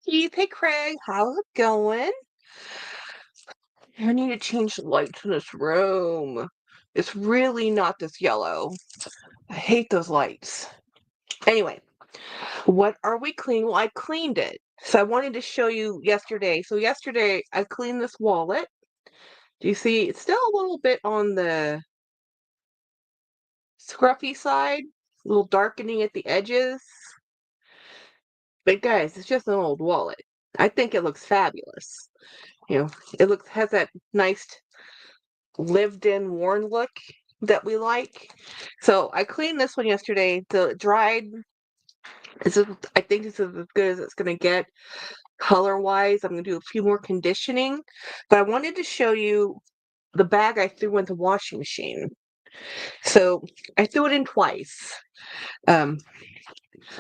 Keith, hey Craig, how's it going? I need to change the lights in this room. It's really not this yellow. I hate those lights. Anyway, what are we cleaning? Well, I cleaned it. So I wanted to show you yesterday. So yesterday I cleaned this wallet. Do you see it's still a little bit on the scruffy side, a little darkening at the edges. But guys, it's just an old wallet. I think it looks fabulous. You know, has that nice lived in worn look that we like. So I cleaned this one yesterday. The dried I think this is as good as it's gonna get color wise. I'm gonna do a few more conditioning, but I wanted to show you the bag I threw in the washing machine. So I threw it in twice. Um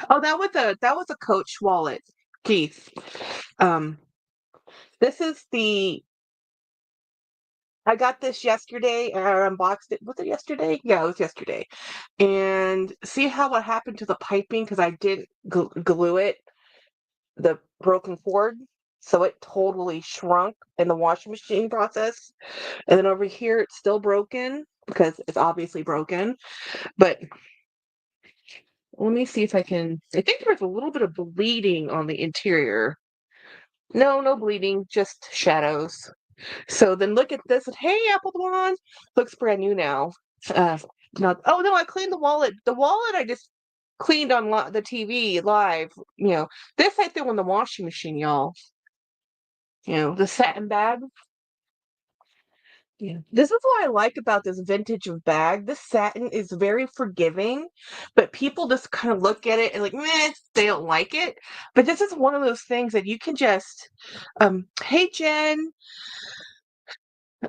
oh, that was a Coach wallet, Keith. Um this is the I got this yesterday and I unboxed it. Was it yesterday? Yeah, it was yesterday. And see how what happened to the piping because I didn't glue it, the broken cord. So it totally shrunk in the washing machine process. And then over here, it's still broken because it's obviously broken. But let me see if I can. I think there's a little bit of bleeding on the interior. No, no bleeding, just shadows. So then look at this. Hey, Apple Blonde. Looks brand new now. Uh, not. Oh no, I cleaned the wallet. The wallet I just cleaned on the TV live. This I threw in the washing machine, y'all. The satin bag. Yeah. This is what I like about this vintage of bag. This satin is very forgiving, but people just kind of look at it and like, meh, they don't like it. But this is one of those things that you can just, hey Jen,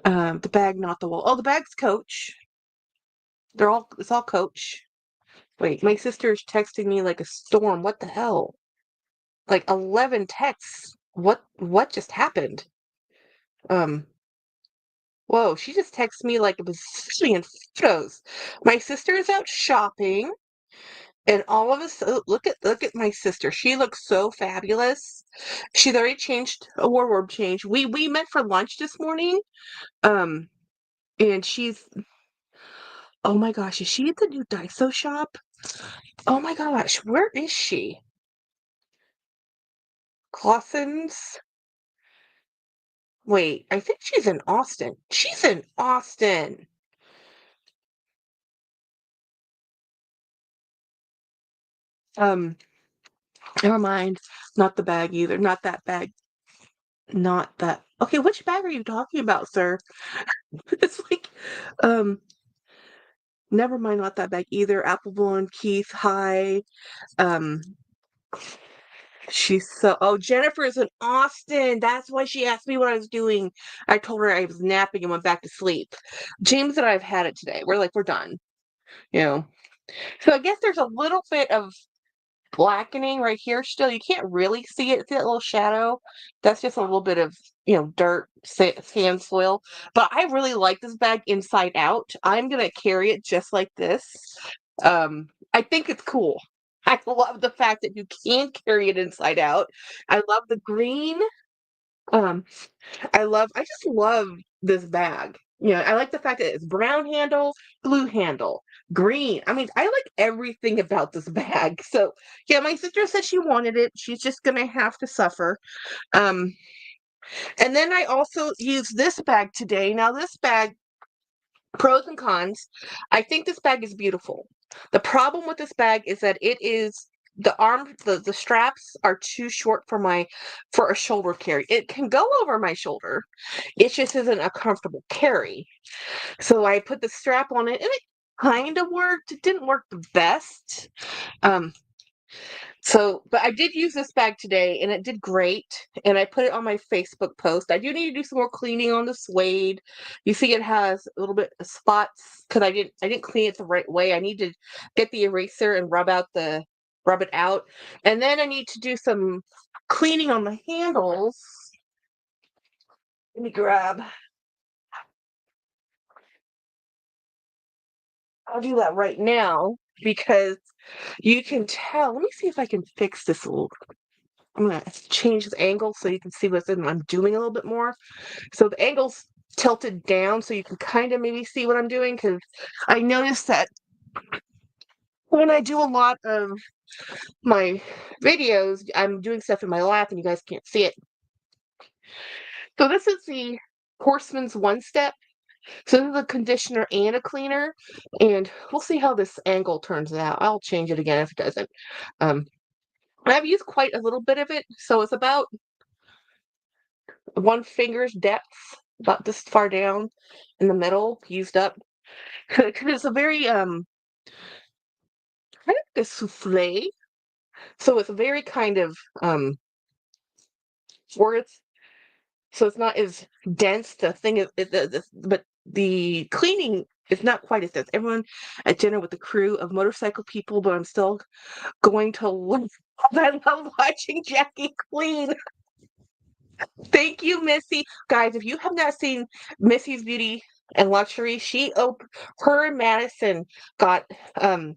the bag, not the wall. Oh, the bag's Coach. It's all Coach. Wait, my sister's texting me like a storm. What the hell? Like 11 texts. What just happened? Um, whoa, she just texted me like it was in photos. My sister is out shopping and all of us look at my sister. She looks so fabulous. She's already changed a wardrobe change. We met for lunch this morning. Um, and she's oh my gosh, is she at the new Daiso shop? Oh my gosh, where is she? Clausen's? Wait, I think she's in Austin. She's in Austin. Um, Never mind. Not the bag either. Not that bag. Not that. Okay, which bag are you talking about, sir? It's like, um, never mind. Not that bag either. Apple Blonde, Keith, hi. Um, oh, Jennifer's in Austin. That's why she asked me what I was doing. I told her I was napping and went back to sleep. James and I have had it today. We're done. You know. So I guess there's a little bit of blackening right here still. You can't really see it. See that little shadow? That's just a little bit of, dirt, sand, soil. But I really like this bag inside out. I'm going to carry it just like this. I think it's cool. I love the fact that you can carry it inside out. I love the green. Um, I just love this bag. I like the fact that it's brown handle, blue handle, green. I mean, I like everything about this bag. So, yeah, my sister said she wanted it. She's just gonna have to suffer. Um, and then I also used this bag today. Now, this bag, pros and cons. I think this bag is beautiful. The problem with this bag is that the straps are too short for a shoulder carry. It can go over my shoulder. It just isn't a comfortable carry. So I put the strap on it and it kind of worked. It didn't work the best. Um, but I did use this bag today and it did great. And I put it on my Facebook post. I do need to do some more cleaning on the suede. You see it has a little bit of spots because I didn't clean it the right way. I need to get the eraser and rub it out. And then I need to do some cleaning on the handles. Let me grab. I'll do that right now because you can tell. Let me see if I can fix this a little. I'm gonna change the angle so you can see what I'm doing a little bit more. So the angle's tilted down so you can kind of maybe see what I'm doing, because I noticed that when I do a lot of my videos, I'm doing stuff in my lap and you guys can't see it. So this is the Horseman's One Step. So this is a conditioner and a cleaner, and we'll see how this angle turns out. I'll change it again if it doesn't. Um, I've used quite a little bit of it, so it's about one finger's depth, about this far down in the middle, used up. Because it's a very kind of like a souffle, so it's very kind of words. So it's not as dense. The thing is, but the cleaning is not quite as dense. Everyone at dinner with the crew of motorcycle people, but I'm still going to love. I love watching Jackie clean. Thank you, Missy. Guys, if you have not seen Missy's Beauty and Luxury, her and Madison got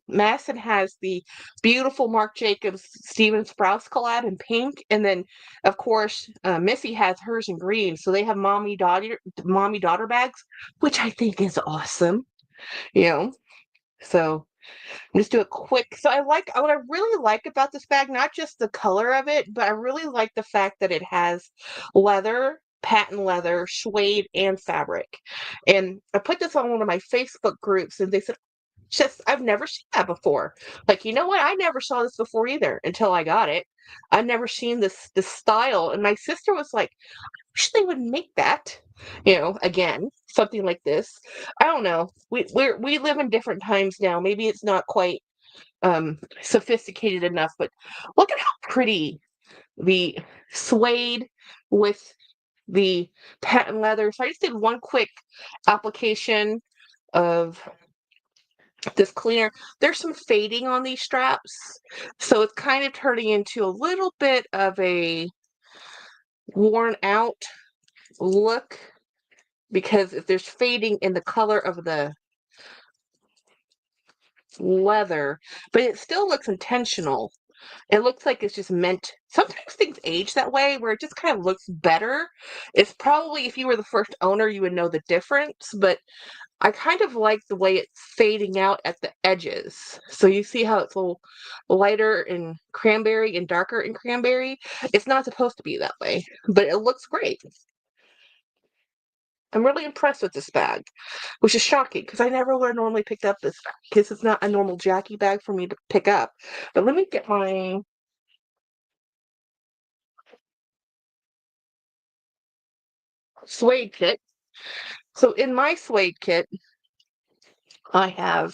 Madison has the beautiful Marc Jacobs Steven Sprouse collab in pink, and then of course Missy has hers in green. So they have mommy daughter bags, which I think is awesome. You know. So just do a quick. So I like what I really like about this bag, not just the color of it, but I really like the fact that it has leather, patent leather, suede, and fabric. And I put this on one of my Facebook groups, and they said, "Just I've never seen that before." Like, you know what? I never saw this before either until I got it. I've never seen this style, and my sister was like, "Wish they would make that." Again, something like this. I don't know. We live in different times now. Maybe it's not quite sophisticated enough, but look at how pretty the suede with the patent leather. So I just did one quick application of this cleaner. There's some fading on these straps, so it's kind of turning into a little bit of a worn out look, because if there's fading in the color of the leather, but it still looks intentional. It looks like it's just meant. Sometimes things age that way where it just kind of looks better. It's probably, if you were the first owner, you would know the difference, but I kind of like the way it's fading out at the edges. So you see how it's a little lighter in cranberry and darker in cranberry? It's not supposed to be that way, but it looks great. I'm really impressed with this bag, which is shocking because I never would have normally picked up this bag because it's not a normal Jackie bag for me to pick up. But let me get my suede kit. So in my suede kit, I have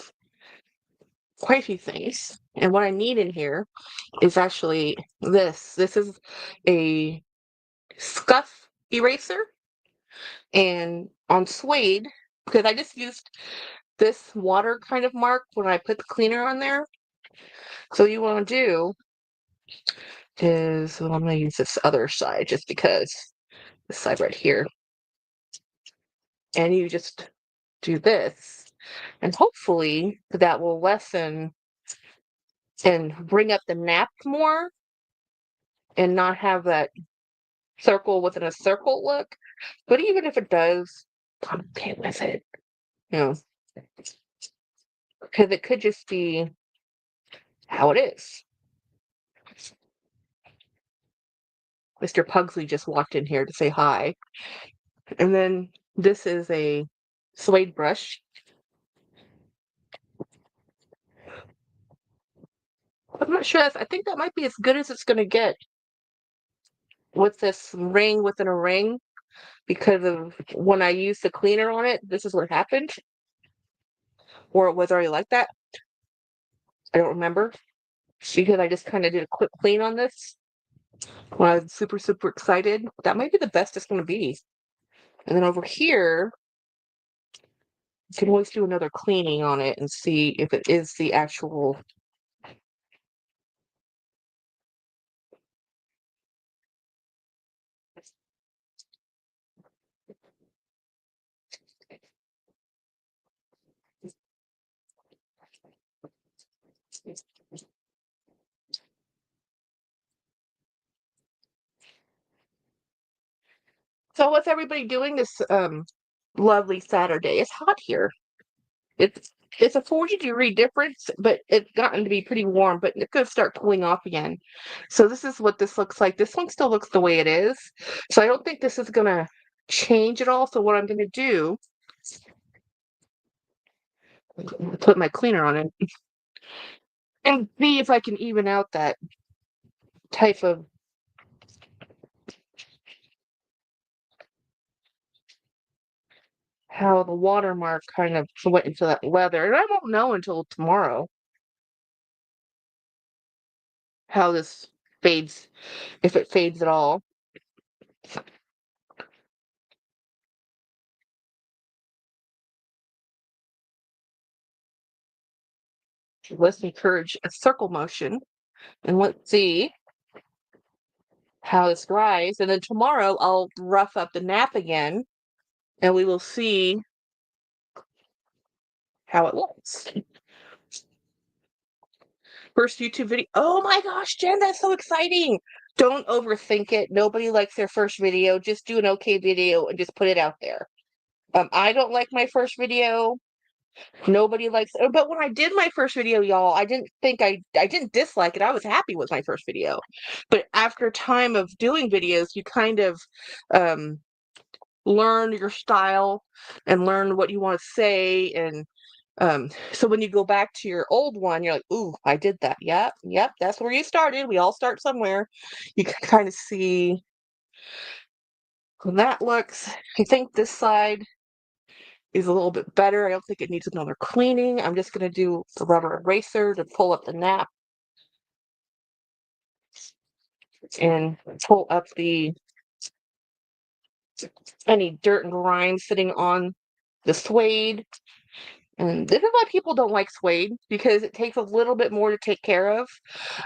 quite a few things. And what I need in here is actually this. This is a scuff eraser. And on suede, because I just used this water kind of mark when I put the cleaner on there. So you want to do is, well, I'm going to use this other side just because this side right here. And you just do this. And hopefully that will lessen and bring up the nap more and not have that circle within a circle look. But even if it does, I'm okay with it. You know, because it could just be how it is. Mr. Pugsley just walked in here to say hi. And then this is a suede brush. I'm not sure. I think that might be as good as it's going to get with this ring within a ring, because of when I used the cleaner on it, this is what happened. Or it was already like that. I don't remember, because I just kind of did a quick clean on this when I was super, super excited. That might be the best it's going to be. And then over here, you can always do another cleaning on it and see if it is the actual. So what's everybody doing this lovely Saturday? It's hot here. It's it's a 40-degree difference, but it's gotten to be pretty warm, but it's gonna start cooling off again. So this is what this looks like. This one still looks the way it is. So I don't think this is gonna change at all. So what I'm gonna do, put my cleaner on it and see if I can even out that type of how the watermark kind of went into that leather. And I won't know until tomorrow how this fades, if it fades at all. Let's encourage a circle motion and let's see how this dries. And then tomorrow I'll rough up the nap again and we will see how it looks. First YouTube video. Oh my gosh, Jen, that's so exciting. Don't overthink it. Nobody likes their first video. Just do an okay video and just put it out there. I don't like my first video. Nobody likes it. But when I did my first video, y'all, I didn't think I didn't dislike it. I was happy with my first video. But after time of doing videos, you kind of um learn your style and learn what you want to say. And so when you go back to your old one, you're like, ooh, I did that. Yep, that's where you started. We all start somewhere. You can kind of see how that looks. I think this side is a little bit better. I don't think it needs another cleaning. I'm just going to do the rubber eraser to pull up the nap and pull up the any dirt and grime sitting on the suede. And this is why people don't like suede, because it takes a little bit more to take care of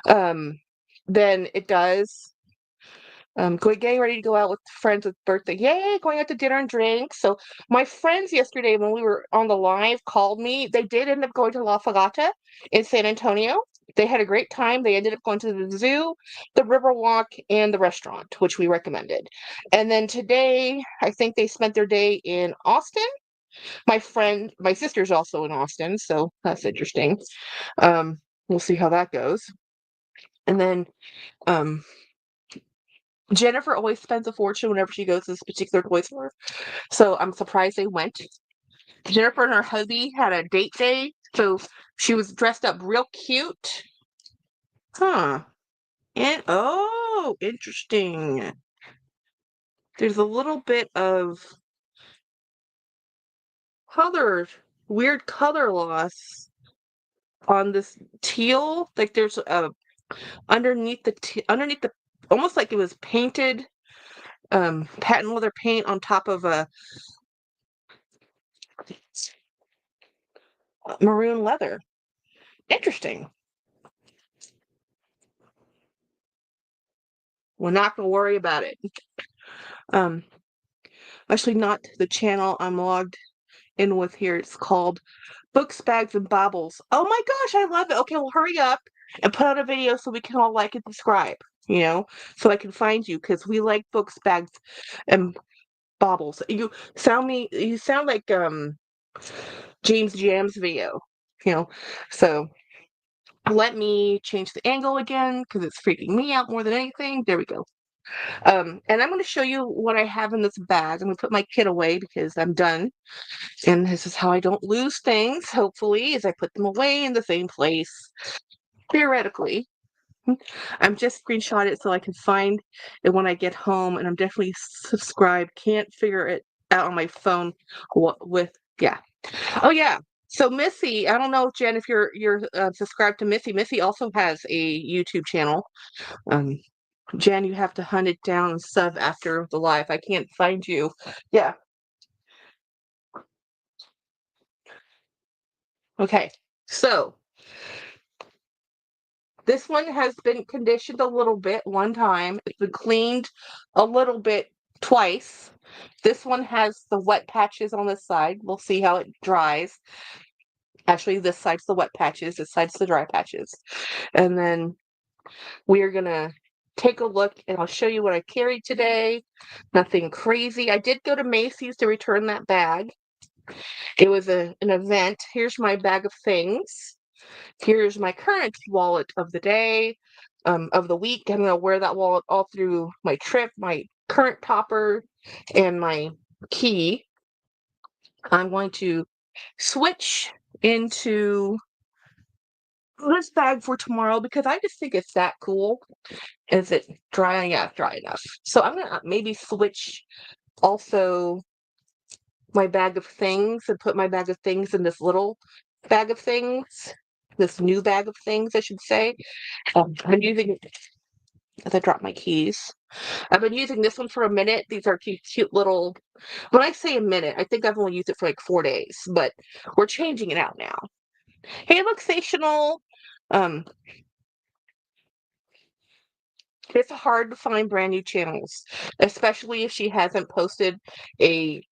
than it does. Getting ready to go out with friends with birthday. Yay, going out to dinner and drinks. So my friends yesterday when we were on the live called me. They did end up going to La Fogata in San Antonio. They had a great time. They ended up going to the zoo, the Riverwalk, and the restaurant, which we recommended. And then today, I think they spent their day in Austin. My sister's also in Austin, so that's interesting. We'll see how that goes. And then um, Jennifer always spends a fortune whenever she goes to this particular toy store. So I'm surprised they went. Jennifer and her hubby had a date day, so she was dressed up real cute. Huh. And oh, interesting. There's a little bit of color, weird color loss on this teal. Like there's a underneath the almost like it was painted patent leather paint on top of a maroon leather. Interesting. We're not gonna worry about it. Um, Actually, not the channel I'm logged in with here. It's called Books, Bags, and Baubles. Oh my gosh, I love it. Okay, well, hurry up and put out a video so we can all like and subscribe, so I can find you because we like books, bags, and baubles. You sound like James Jam's video, you know. So let me change the angle again because it's freaking me out more than anything. There we go. And I'm going to show you what I have in this bag. I'm going to put my kit away because I'm done. And this is how I don't lose things, hopefully, is I put them away in the same place. Theoretically. I'm just screenshot it so I can find it when I get home. And I'm definitely subscribed. Can't figure it out on my phone yeah. Oh, yeah. So Missy, I don't know, Jen, if you're subscribed to Missy. Missy also has a YouTube channel. Um, Jen, you have to hunt it down and sub after the live. I can't find you. Yeah. Okay. So this one has been conditioned a little bit one time. It's been cleaned a little bit twice. This one has the wet patches on this side. We'll see how it dries. Actually, this side's the wet patches. This side's the dry patches. And then we're gonna take a look and I'll show you what I carried today. Nothing crazy. I did go to Macy's to return that bag. It was an event. Here's my bag of things. Here's my current wallet of the day, of the week. I'm going to wear that wallet all through my trip, my current topper, and my key. I'm going to switch into this bag for tomorrow because I just think it's that cool. Is it dry? Yeah, it's dry enough. So I'm gonna maybe switch also my bag of things and put my bag of things in this little bag of things. This new bag of things, I should say. I'm using, as I drop my keys, I've been using this one for a minute. These are cute little, when I say a minute, I think I've only used it for like 4 days, but we're changing it out now. Hey, look, Sational. Um, it's hard to find brand new channels, especially if she hasn't posted a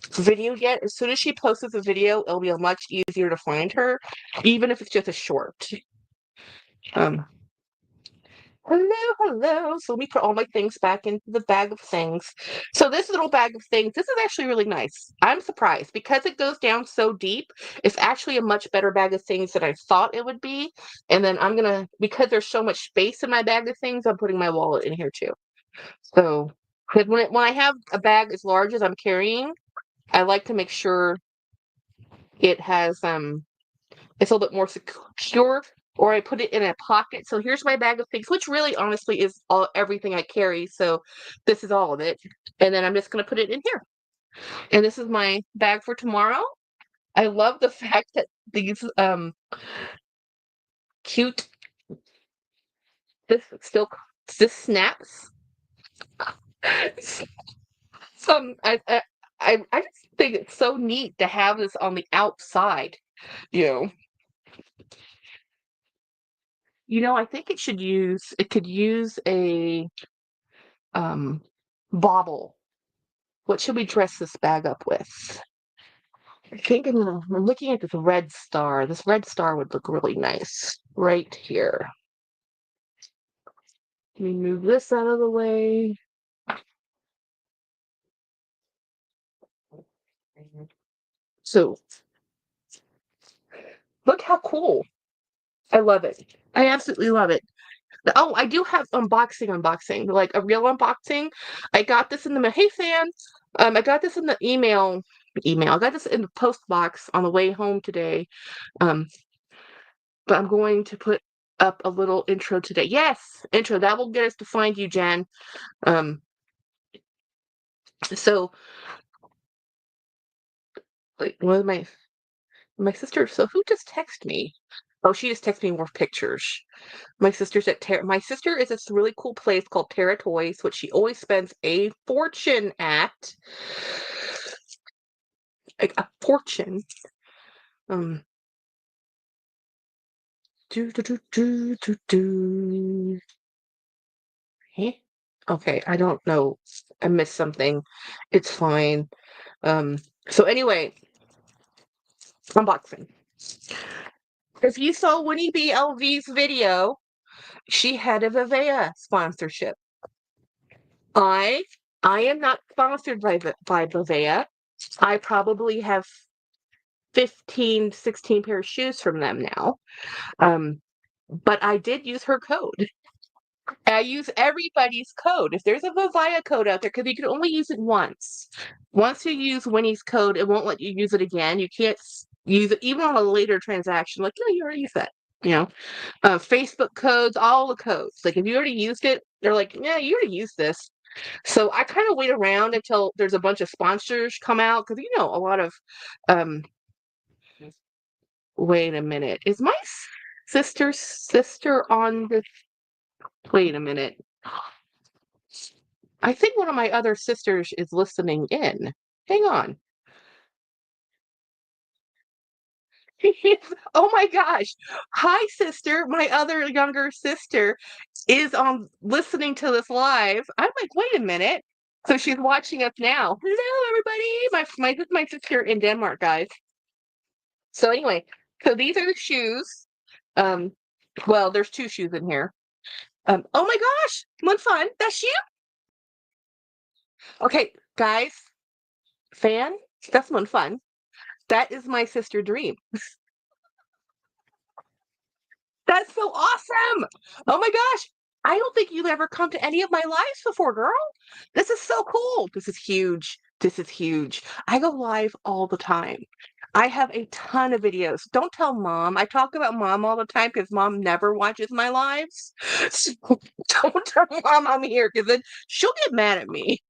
video yet. As soon as she posts a video, it'll be much easier to find her, even if it's just a short. Um, hello. So let me put all my things back into the bag of things. So this little bag of things, this is actually really nice. I'm surprised because it goes down so deep. It's actually a much better bag of things than I thought it would be. And then I'm gonna, because there's so much space in my bag of things, I'm putting my wallet in here too. So, because when I have a bag as large as I'm carrying, I like to make sure it has it's a little bit more secure, or I put it in a pocket. So here's my bag of things, which really honestly is everything I carry. So this is all of it. And then I'm just going to put it in here. And this is my bag for tomorrow. I love the fact that these cute, this still, this snaps. Some I just think it's so neat to have this on the outside, you know. I think it could use a um bauble. What should we dress this bag up with? I think I'm looking at this red star. This red star would look really nice right here. Let me move this out of the way. So look how cool. I love it. I absolutely love it. Oh, I do have unboxing, like a real unboxing. I got this in the hey fan. I got this in the email. I got this in the post box on the way home today. Um, but I'm going to put up a little intro today. Yes, intro. That will get us to find you, Jen. Um, so like one of my sister. So who just texted me? Oh, she just texted me more pictures. My sister's at My sister is this really cool place called Terra Toys, which she always spends a fortune at. Like a fortune. Um. Do do do do do do. Hey. Okay, I don't know. I missed something. It's fine. Um. So anyway, unboxing. If you saw Winnie B. LV's video, she had a Vivea sponsorship. I I am not sponsored by Bovea. I probably have 15, 16 pair of shoes from them now. But I did use her code. I use everybody's code. If there's a Vivea code out there, because you can only use it once. Once you use Winnie's code, it won't let you use it again. You can't use it even on a later transaction. Like, no, you already used that. You know, Facebook codes, all the codes. Like, if you already used it, they're like, yeah, you already used this. So I kind of wait around until there's a bunch of sponsors come out because a lot of um wait a minute. Is my sister on this? Wait a minute. I think one of my other sisters is listening in. Hang on. Oh my gosh. Hi, sister. My other younger sister is on listening to this live. I'm like, wait a minute. So she's watching us now. Hello, everybody. This is my sister in Denmark, guys. So anyway, so these are the shoes. Um, well, there's two shoes in here. Oh my gosh, Mun Fun, that's you? Okay, guys, fan, that's Mun Fun. That is my sister Dream. That's so awesome. Oh my gosh. I don't think you've ever come to any of my lives before, girl. This is so cool. This is huge. This is huge. I go live all the time. I have a ton of videos. Don't tell mom. I talk about mom all the time because mom never watches my lives. So don't tell mom I'm here because then she'll get mad at me.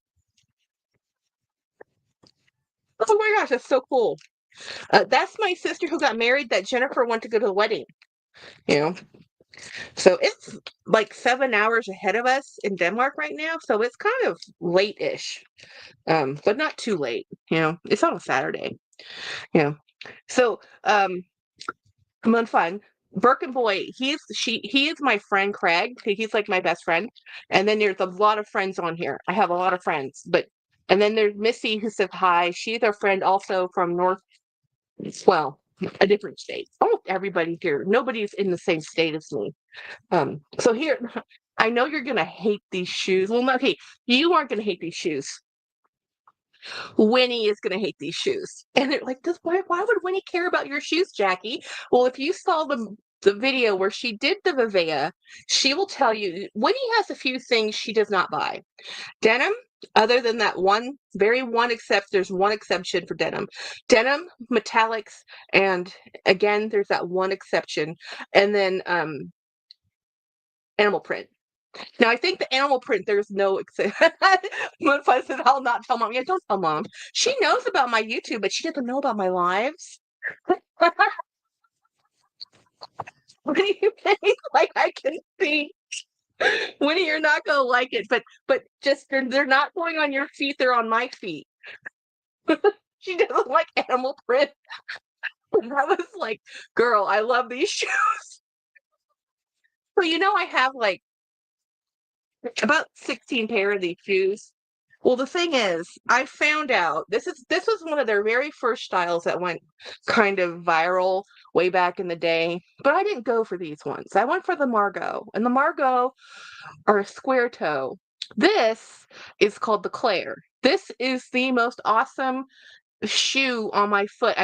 Oh my gosh, that's so cool. That's my sister who got married that Jennifer went to go to the wedding. You know, so it's like 7 hours ahead of us in Denmark right now. So it's kind of late-ish, but not too late. It's on a Saturday. You know, so come on, fun. Birkin boy, he is my friend Craig. He's like my best friend. And then there's a lot of friends on here. I have a lot of friends, and then there's Missy who says hi. She's a friend also from well, a different state. Almost everybody here. Nobody's in the same state as me. So here, I know you're gonna hate these shoes. Well, no, okay, you aren't gonna hate these shoes. Winnie is gonna hate these shoes. And they're like, why would Winnie care about your shoes, Jackie? Well, if you saw the video where she did the Vivea, she will tell you Winnie has a few things she does not buy. Denim, other than that there's one exception for denim. Denim, metallics, and again, there's that one exception. And then animal print. Now, I think the animal print, there's no exception. When I said, I'll not tell mom. Yeah, don't tell mom. She knows about my YouTube, but she doesn't know about my lives. What do you think? Like, I can see. Winnie, you're not gonna like it, but just they're not going on your feet, they're on my feet. She doesn't like animal print. And I was like, girl, I love these shoes. So I have like about 16 pair of these shoes. Well, the thing is, I found out this was one of their very first styles that went kind of viral way back in the day. But I didn't go for these ones. I went for the Margot, and the Margot are a square toe. This is called the Claire. This is the most awesome shoe on my foot.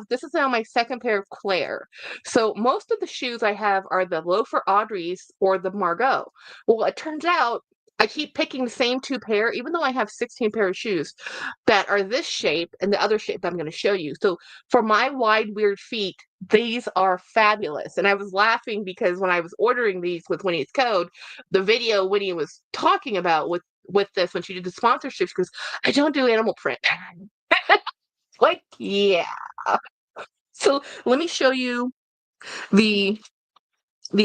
This is now my second pair of Claire. So most of the shoes I have are the loafer Audrey's or the Margot. Well, it turns out I keep picking the same two pair, even though I have 16 pair of shoes that are this shape and the other shape I'm going to show you. So for my wide, weird feet, these are fabulous. And I was laughing because when I was ordering these with Winnie's code, the video Winnie was talking about with this when she did the sponsorships, because I don't do animal print. Like, yeah. So let me show you the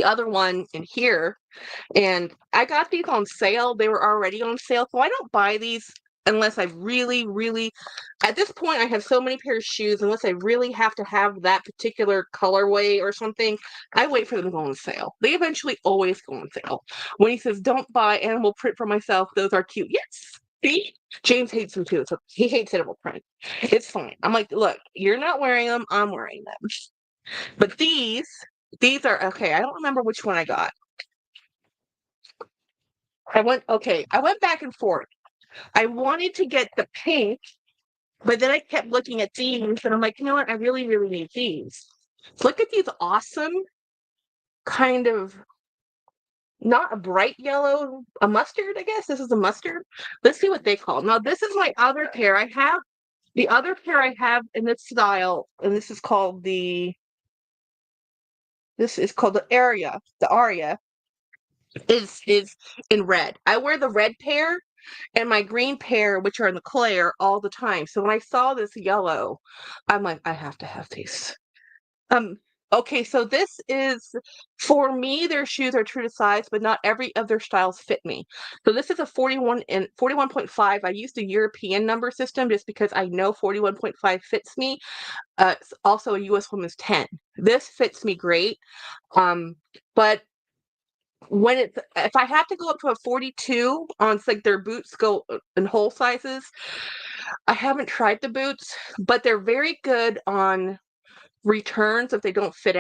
other one in here. And I got these on sale. They were already on sale. So I don't buy these unless I really, really, at this point, I have so many pairs of shoes, unless I really have to have that particular colorway or something, I wait for them to go on sale. They eventually always go on sale. When he says, don't buy animal print for myself, those are cute. Yes. See? James hates them too. So he hates animal print. It's fine. I'm like, look, you're not wearing them. I'm wearing them. But these are okay. I don't remember which one I got. I went back and forth. I wanted to get the pink, but then I kept looking at these, and I'm like, you know what? I really, really need these. Look at these awesome kind of, not a bright yellow, a mustard, I guess. This is a mustard. Let's see what they call. Now, this is my other pair. The other pair I have in this style, and this is called the Aria. The Aria is in red. I wear the red pair and my green pair, which are in the Claire, all the time. So when I saw this yellow, I'm like, I have to have these. Okay, so this is, for me, their shoes are true to size, but not every of their styles fit me. So this is a 41 and 41.5. I used a European number system just because I know 41.5 fits me. It's also a US woman's 10. This fits me great. But if I have to go up to a 42 on like their boots go in whole sizes, I haven't tried the boots, but they're very good on returns if they don't fit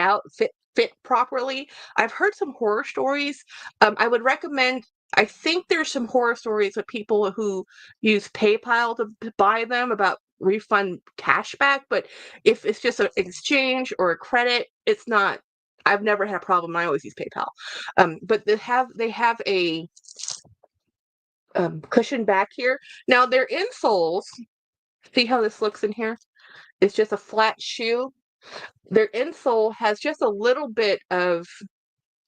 fit properly. I've heard some horror stories. I would recommend. I think there's some horror stories of people who use PayPal to buy them about refund cashback, but if it's just an exchange or a credit, it's not. I've never had a problem. I always use PayPal. But they have a cushion back here. Now their insoles. See how this looks in here? It's just a flat shoe. Their insole has just a little bit of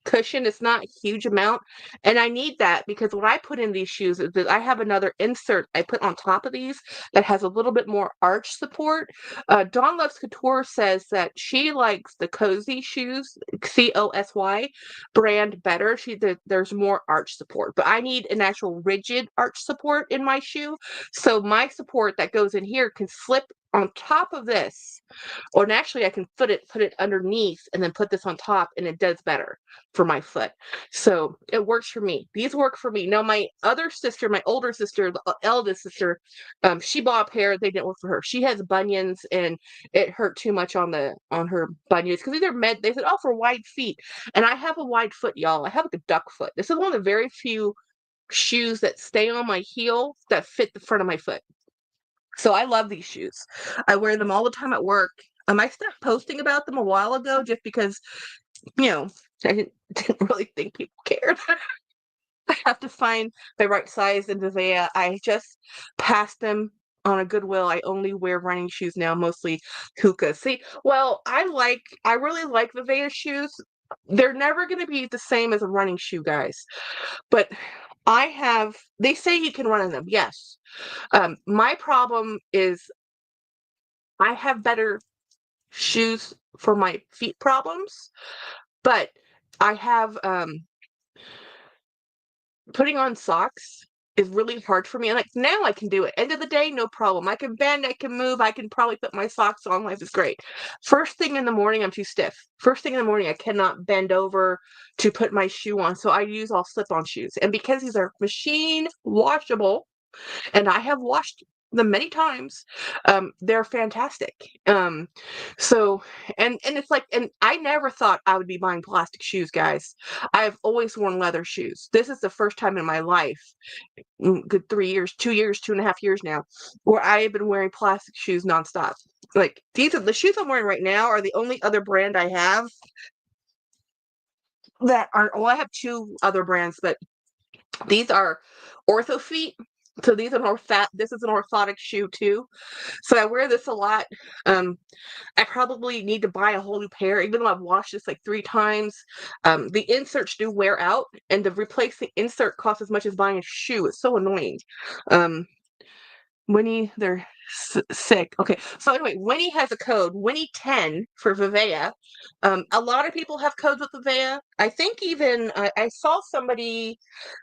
cushion. It's not a huge amount. And I need that because what I put in these shoes is that I have another insert I put on top of these that has a little bit more arch support. Dawn Loves Couture says that she likes the Cozy shoes, COSY brand better. There's more arch support, but I need an actual rigid arch support in my shoe. So my support that goes in here can slip on top of this, or and actually I can put it underneath and then put this on top, and it does better for my foot. So it works for me. These work for me. Now my other sister, my older sister, the eldest sister, she bought a pair. They didn't work for her. She has bunions, and it hurt too much on her bunions because these are med. They said, oh, for wide feet, and I have a wide foot, y'all. I have like a duck foot. This is one of the very few shoes that stay on my heel that fit the front of my foot. So I love these shoes. I wear them all the time at work. I stopped posting about them a while ago just because, you know, I didn't really think people cared. I have to find the right size in Vivea. I just passed them on a Goodwill. I only wear running shoes now, mostly Hoka. See, well, I really like Vivea shoes. They're never going to be the same as a running shoe, guys. But they say you can run in them. Yes. My problem is I have better shoes for my feet problems, but I have putting on socks is really hard for me. And like now I can do it. End of the day, no problem. I can bend, I can move, I can probably put my socks on. Life is great. First thing in the morning, I'm too stiff. First thing in the morning, I cannot bend over to put my shoe on. So I use all slip-on shoes. And because these are machine washable, and I have washed them many times. They're fantastic. So and it's like, and I never thought I would be buying plastic shoes, guys. I've always worn leather shoes. This is the first time in my life, good 3 years, 2 years, 2.5 years now, where I have been wearing plastic shoes nonstop. Like these are the shoes I'm wearing right now are the only other brand I have that are. Well, I have two other brands, but these are Ortho Feet. So this is an orthotic shoe too. So I wear this a lot. I probably need to buy a whole new pair, even though I've washed this like 3 times. The inserts do wear out, and to replace the insert costs as much as buying a shoe. It's so annoying. Winnie, they're sick. Okay, so anyway, Winnie has a code, Winnie10 for Vivea. A lot of people have codes with Vivea. I think even I saw somebody,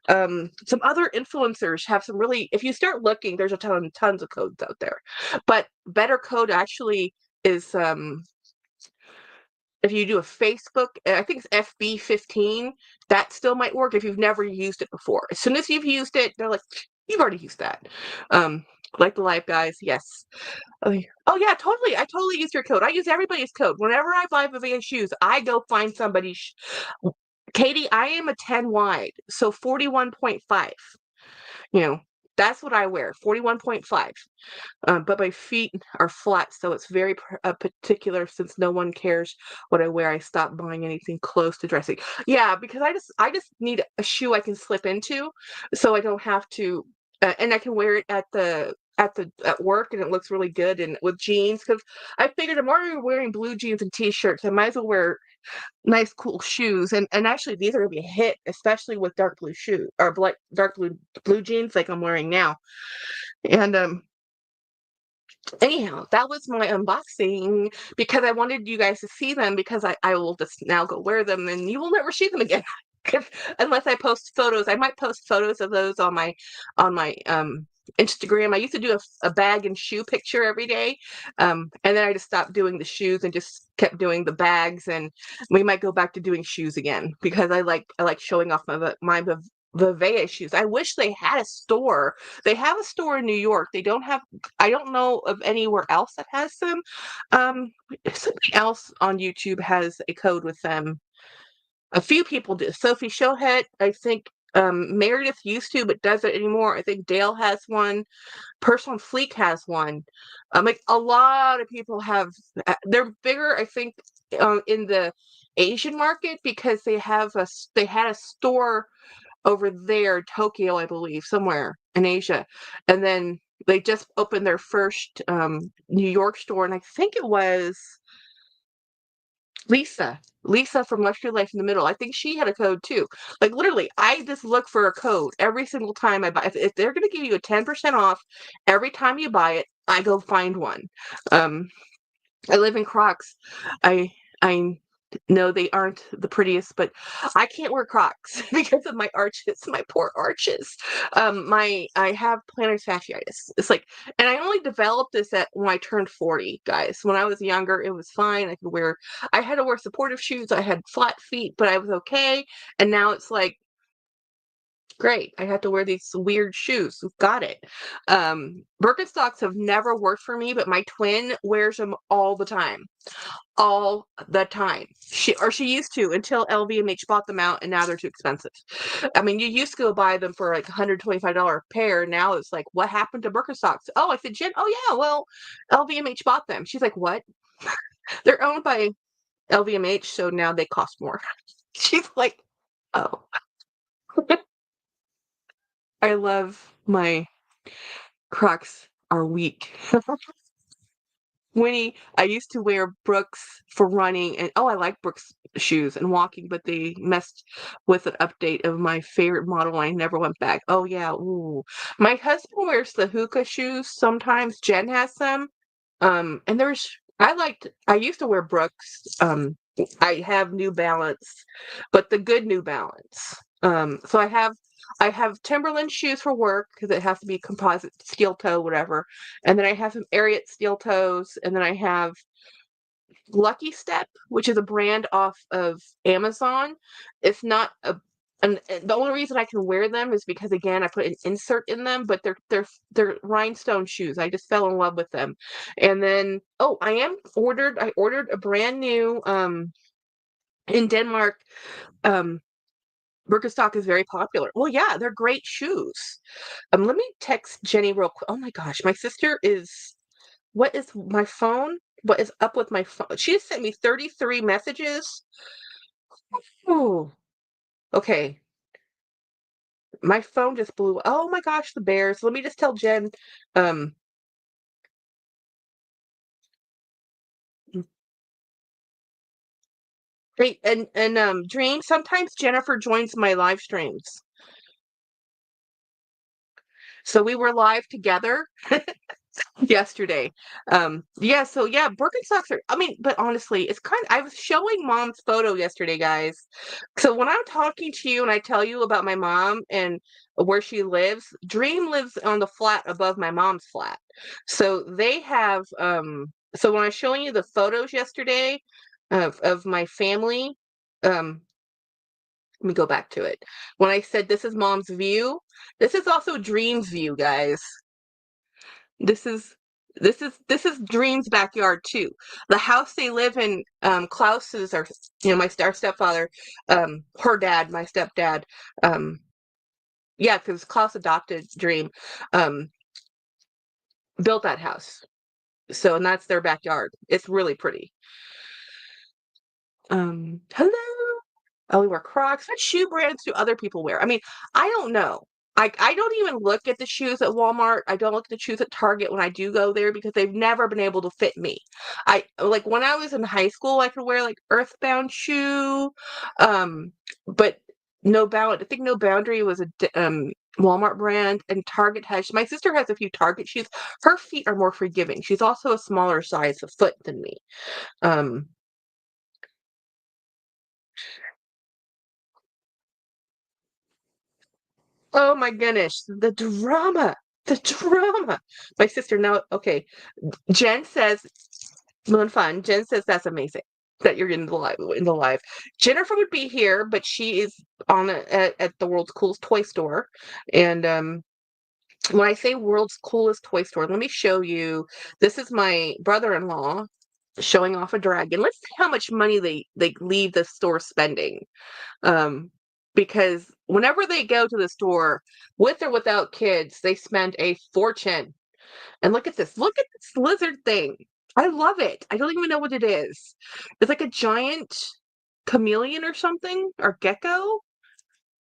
some other influencers have some really. If you start looking, there's tons of codes out there. But better code actually is if you do a Facebook, I think it's FB15, that still might work if you've never used it before. As soon as you've used it, they're like, you've already used that. Like the live guys, yes. Oh yeah, totally. I totally use your code. I use everybody's code. Whenever I buy Vivea shoes, I go find somebody's. Katie, I am a 10 wide, so 41.5. You know, that's what I wear, 41.5. But my feet are flat, so it's very particular. Since no one cares what I wear, I stopped buying anything close to dressing. Yeah, because I just need a shoe I can slip into, so I don't have to, and I can wear it at work, and it looks really good, and with jeans. Because I figured I'm already wearing blue jeans and t-shirts, I might as well wear nice cool shoes. And actually these are gonna be a hit, especially with dark blue shoe or dark blue jeans like I'm wearing now. And anyhow, that was my unboxing because I wanted you guys to see them, because I will just now go wear them and you will never see them again. Unless I post photos. I might post photos of those on my Instagram. I used to do a bag and shoe picture every day, and then I just stopped doing the shoes and just kept doing the bags. And we might go back to doing shoes again because I like showing off my the Vea shoes. I wish they had a store. They have a store in New York. They don't have, I don't know of anywhere else that has them. Um, Somebody else on YouTube has a code with them. A few people do. Sophie Showhead, I think, Meredith used to, but doesn't anymore. I think Dale has one. Personal Fleek has one. Like a lot of people have. They're bigger, I think, in the Asian market because they had a store over there, Tokyo, I believe, somewhere in Asia, and then they just opened their first New York store, and I think it was Lisa from Luxury Life in the Middle. I think she had a code too. Like literally, I just look for a code every single time I buy. If they're going to give you a 10% off every time you buy it, I go find one. Um, I live in Crocs. I know they aren't the prettiest, but I can't wear Crocs because of my arches, my poor arches. I have plantar fasciitis. It's like, and I only developed this at when I turned 40, guys. When I was younger, it was fine. I had to wear supportive shoes. I had flat feet, but I was okay. And now it's like, great. I have to wear these weird shoes. Got it. Birkenstocks have never worked for me, but my twin wears them all the time. All the time. She used to until LVMH bought them out and now they're too expensive. I mean, you used to go buy them for like $125 a pair. Now it's like, what happened to Birkenstocks? Oh, I said, Jen, oh yeah, well, LVMH bought them. She's like, what? They're owned by LVMH, so now they cost more. She's like, oh. I love my Crocs are weak. Winnie, I used to wear Brooks for running, and oh, I like Brooks shoes and walking, but they messed with an update of my favorite model. And I never went back. Oh yeah, ooh. My husband wears the hookah shoes sometimes. Jen has them. And I used to wear Brooks. I have New Balance, but the good New Balance. So I have Timberland shoes for work because it has to be composite steel toe, whatever. And then I have some Ariat steel toes, and then I have Lucky Step, which is a brand off of Amazon. It's not a and the only reason I can wear them is because again I put an insert in them, but they're rhinestone shoes. I just fell in love with them. And then I ordered a brand new in Denmark. Birkenstock is very popular. Well, yeah, they're great shoes. Let me text Jenny real quick. Oh my gosh, my sister is. What is my phone? What is up with my phone? She has sent me 33 messages. Oh, okay. My phone just blew. Oh my gosh, the bears. Let me just tell Jen. Um, great and Dream. Sometimes Jennifer joins my live streams, so we were live together yesterday. Yeah, so yeah, Birkenstocks are, I mean, but honestly, I was showing mom's photo yesterday, guys. So when I'm talking to you and I tell you about my mom and where she lives, Dream lives on the flat above my mom's flat. So they have, so when I was showing you the photos yesterday of my family, let me go back to it. When I said this is mom's view, this is also Dream's view, guys. This is this is Dream's backyard too. The house they live in, Klaus's, or our stepfather, her dad, my stepdad, yeah, because Klaus adopted Dream, um, built that house. So, and that's their backyard. It's really pretty. Hello. I only wear Crocs. What shoe brands do other people wear? I mean, I don't know. I don't even look at the shoes at Walmart. I don't look at the shoes at Target when I do go there because they've never been able to fit me. I like when I was in high school, I could wear like Earthbound shoe, but No Bound. I think No Boundary was a Walmart brand, and Target has. My sister has a few Target shoes. Her feet are more forgiving. She's also a smaller size of foot than me. Um, Oh my goodness, the drama, the drama. My sister, now, okay. Jen says, Moon Fun, Jen says that's amazing. that you're in the live. Jennifer would be here, but she is at the world's coolest toy store. And when I say world's coolest toy store, let me show you. This is my brother-in-law showing off a dragon. Let's see how much money they leave the store spending. Because whenever they go to the store, with or without kids, they spend a fortune. And look at this. Look at this lizard thing. I love it. I don't even know what it is. It's like a giant chameleon or something, or gecko.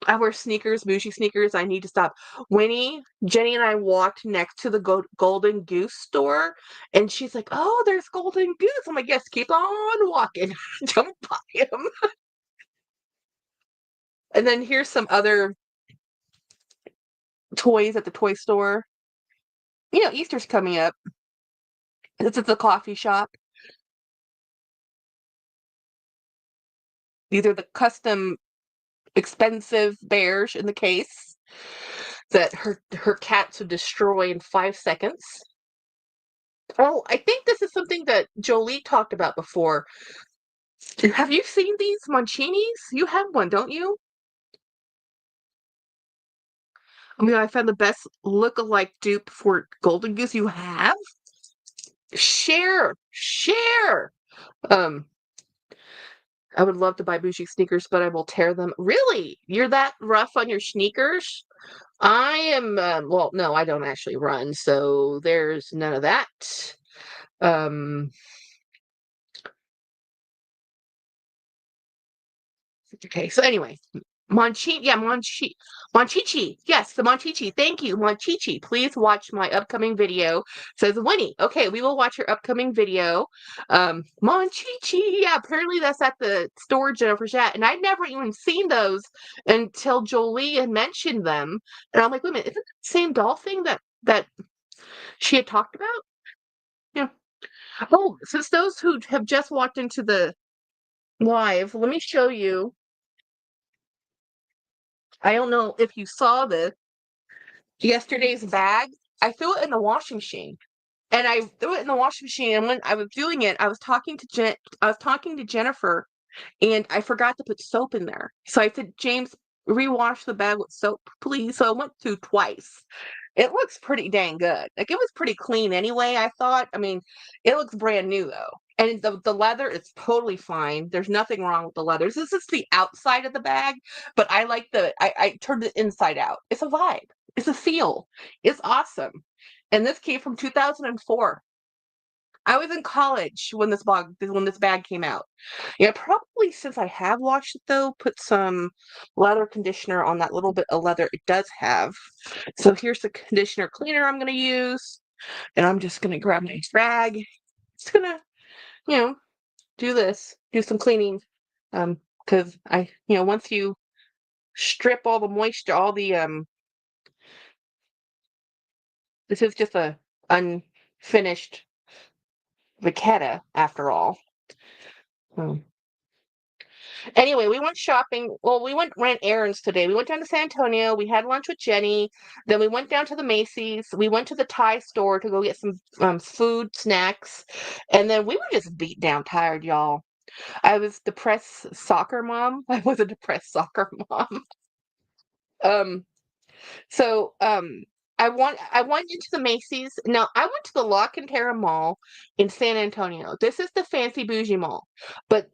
I wear sneakers, bougie sneakers. I need to stop. Jenny and I walked next to the Golden Goose store, and she's like, "Oh, there's Golden Goose." I'm like, "Yes, keep on walking. Don't buy them." And then here's some other toys at the toy store. Easter's coming up. This is the coffee shop. These are the custom expensive bears in the case that her cats would destroy in 5 seconds. Oh, I think this is something that Jolie talked about before. Have you seen these Mancinis? You have one, don't you? I mean, I found the best look-alike dupe for Golden Goose. You have? Share. Um, I would love to buy bougie sneakers, but I will tear them. Really? You're that rough on your sneakers? I am, well, no, I don't actually run, so there's none of that. Um, okay, so anyway, Monchichi. Yes, the Monchichi. Thank you, Monchichi. Please watch my upcoming video. Says Winnie. Okay, we will watch your upcoming video. Monchichi. Yeah, apparently that's at the store Jennifer's at, and I'd never even seen those until Jolie had mentioned them, and I'm like, wait a minute, isn't that the same doll thing that she had talked about? Yeah. Oh, since those who have just walked into the live, let me show you. I don't know if you saw this. Yesterday's bag, I threw it in the washing machine. And I threw it in the washing machine, and when I was doing it, I was talking to Jennifer, and I forgot to put soap in there. So I said, "James, rewash the bag with soap, please." So I went through twice. It looks pretty dang good. Like, it was pretty clean anyway, I thought. I mean, it looks brand new though. And the leather is totally fine. There's nothing wrong with the leather. This is the outside of the bag, but I turned it inside out. It's a vibe. It's a feel. It's awesome. And this came from 2004. I was in college when this bag came out. Yeah, probably since I have washed it though, put some leather conditioner on that little bit of leather it does have. So here's the conditioner cleaner I'm gonna use, and I'm just gonna grab my rag. Just gonna, you know, do some cleaning. Because once you strip all the moisture, this is just a unfinished vacetta after all. Hmm. Anyway, we went shopping. Well, we ran errands today. We went down to San Antonio. We had lunch with Jenny. Then we went down to the Macy's. We went to the Thai store to go get some food, snacks. And then we were just beat down, tired, y'all. I was depressed soccer mom. I was a depressed soccer mom. Um, so I went into the Macy's. Now I went to the La Cantera Mall in San Antonio. This is the fancy bougie mall, but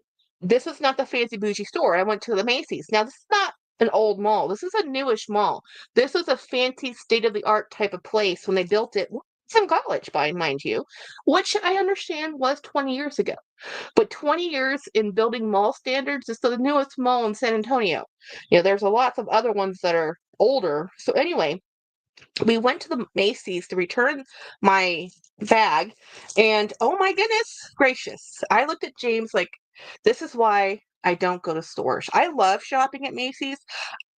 this is not the fancy bougie store. I went to the Macy's. Now this is not an old mall. This is a newish mall. This was a fancy state of the art type of place when they built it. Some college, by mind you, which I understand was 20 years ago. But 20 years in building mall standards is the newest mall in San Antonio. There's a lots of other ones that are older. So anyway, we went to the Macy's to return my bag, and oh my goodness gracious, I looked at James like, this is why I don't go to stores. I love shopping at Macy's.